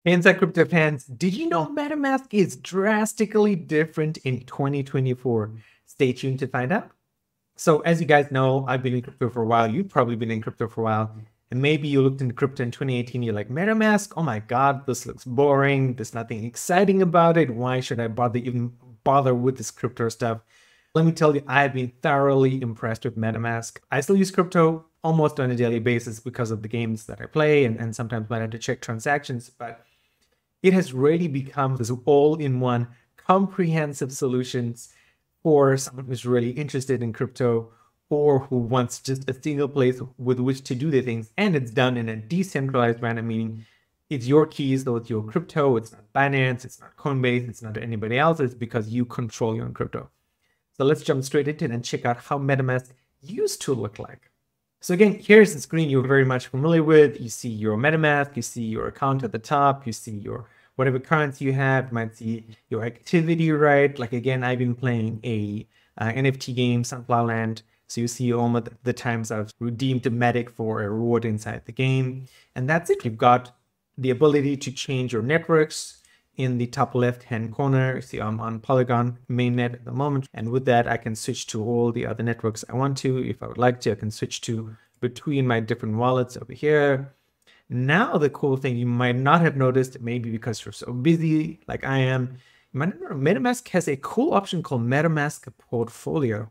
Hey, Inside Crypto fans, did you know Metamask is drastically different in 2024? Stay tuned to find out. So, as you guys know, I've been in crypto for a while. You've probably been in crypto for a while. And maybe you looked into crypto in 2018, you're like, Metamask, oh my God, this looks boring. There's nothing exciting about it. Why should I even bother with this crypto stuff? Let me tell you, I've been thoroughly impressed with Metamask. I still use crypto almost on a daily basis because of the games that I play and sometimes when I have to check transactions. But it has really become this all-in-one comprehensive solutions for someone who's really interested in crypto or who wants just a single place with which to do their things. And it's done in a decentralized manner, meaning it's your keys, though it's your crypto. It's not Binance, it's not Coinbase, it's not anybody else. It's because you control your own crypto. So let's jump straight into it and check out how MetaMask used to look like. So again, here's the screen you're very much familiar with. You see your MetaMask, you see your account at the top, you see your whatever currency you have, you might see your activity, right? Like again, I've been playing a NFT game, Sunflower Land. So you see all of the times I've redeemed a medic for a reward inside the game. And that's it. You've got the ability to change your networks in the top left-hand corner. See, I'm on Polygon mainnet at the moment. And with that, I can switch to all the other networks I want to. If I would like to, I can switch to between my different wallets over here. Now, the cool thing you might not have noticed, maybe because you're so busy like I am, you might not know, MetaMask has a cool option called MetaMask Portfolio.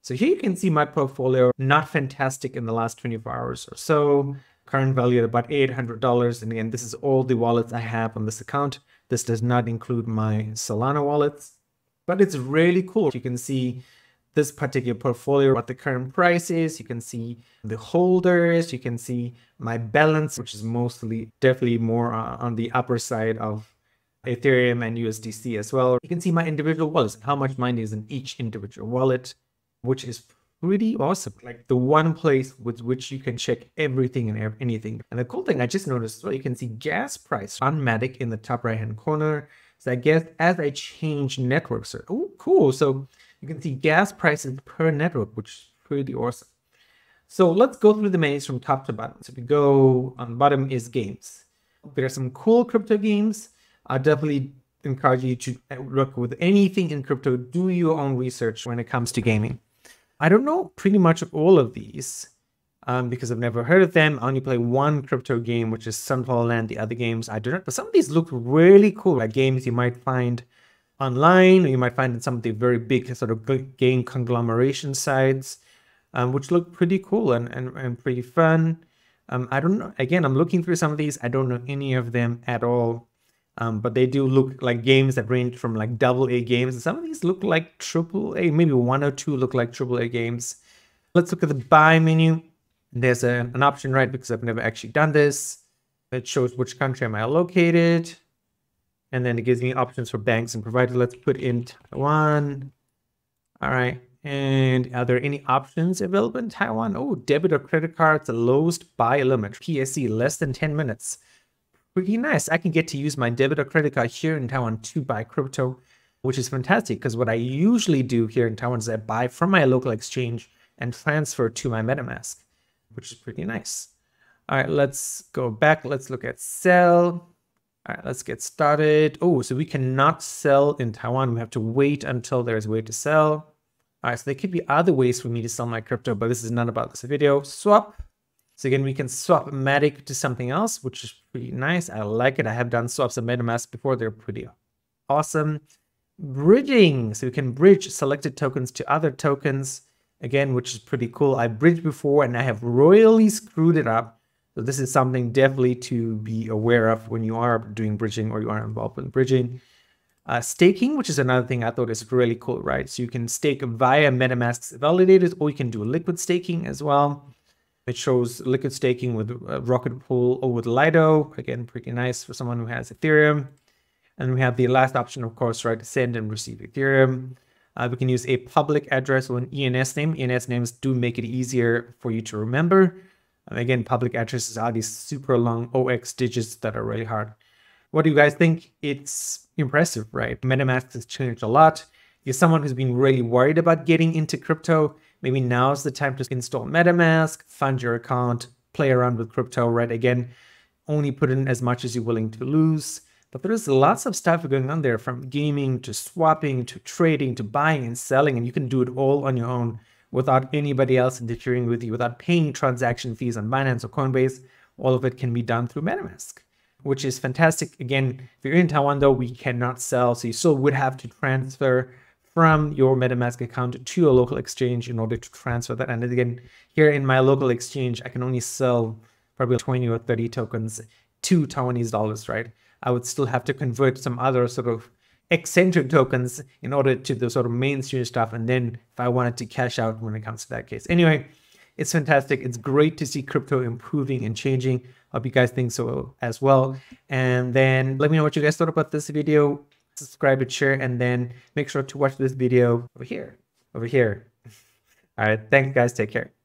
So here you can see my portfolio, not fantastic in the last 24 hours or so. Current value at about $800. And again, this is all the wallets I have on this account. This does not include my Solana wallets, but it's really cool. You can see this particular portfolio, what the current price is. You can see the holders. You can see my balance, which is definitely more on the upper side of Ethereum and USDC as well. You can see my individual wallets, how much money is in each individual wallet, which is pretty awesome. Like the one place with which you can check everything and anything. And the cool thing I just noticed, well, you can see gas price on Matic in the top right hand corner. So I guess as I change networks, oh, cool. So you can see gas prices per network, which is pretty awesome. So let's go through the menus from top to bottom. So if we go on the bottom is games. There are some cool crypto games. I definitely encourage you to look with anything in crypto. Do your own research when it comes to gaming. I don't know pretty much all of these because I've never heard of them. I only play one crypto game, which is Sunflower Land. The other games I do not. But some of these look really cool, like games you might find online, or you might find in some of the very big sort of game conglomeration sites, which look pretty cool and pretty fun. I don't know. Again, I'm looking through some of these. I don't know any of them at all. But they do look like games that range from like AA games. And some of these look like AAA, maybe one or two look like AAA games. Let's look at the buy menu. There's an option, right? Because I've never actually done this. It shows which country am I located. And then it gives me options for banks and providers. Let's put in Taiwan. All right. And are there any options available in Taiwan? Oh, debit or credit cards, the lowest buy limit, PSC, less than 10 minutes. Pretty nice. I can get to use my debit or credit card here in Taiwan to buy crypto, which is fantastic because what I usually do here in Taiwan is I buy from my local exchange and transfer to my MetaMask, which is pretty nice. All right, let's go back. Let's look at sell. All right, let's get started. Oh, so we cannot sell in Taiwan. We have to wait until there's a way to sell. All right, so there could be other ways for me to sell my crypto, but this is not about this video. Swap. So again, we can swap Matic to something else, which is pretty nice. I like it. I have done swaps of MetaMask before. They're pretty awesome. Bridging. So we can bridge selected tokens to other tokens, again, which is pretty cool. I bridged before and I have royally screwed it up. So this is something definitely to be aware of when you are doing bridging or you are involved in bridging. Staking, which is another thing I thought is really cool, right? So you can stake via MetaMask's validators, or you can do liquid staking as well. It shows liquid staking with Rocket Pool or with Lido. Again, pretty nice for someone who has Ethereum. And we have the last option, of course, right, to send and receive Ethereum. We can use a public address or an ENS name. ENS names do make it easier for you to remember. And again, public addresses are these super long OX digits that are really hard. What do you guys think? It's impressive, right? MetaMask has changed a lot. You're someone who's been really worried about getting into crypto. Maybe now's the time to install MetaMask, fund your account, play around with crypto, right? Again, only put in as much as you're willing to lose. But there's lots of stuff going on there, from gaming to swapping to trading to buying and selling, and you can do it all on your own without anybody else interfering with you, without paying transaction fees on Binance or Coinbase. All of it can be done through Metamask, which is fantastic. Again, if you're in Taiwan though, we cannot sell, so you still would have to transfer from your MetaMask account to a local exchange in order to transfer that. And again, here in my local exchange, I can only sell probably 20 or 30 tokens to Taiwanese dollars, right? I would still have to convert some other sort of eccentric tokens in order to the sort of mainstream stuff. And then if I wanted to cash out when it comes to that case. Anyway, it's fantastic. It's great to see crypto improving and changing. Hope you guys think so as well. And then let me know what you guys thought about this video. Subscribe and share, and then make sure to watch this video over here. All right. Thanks guys. Take care.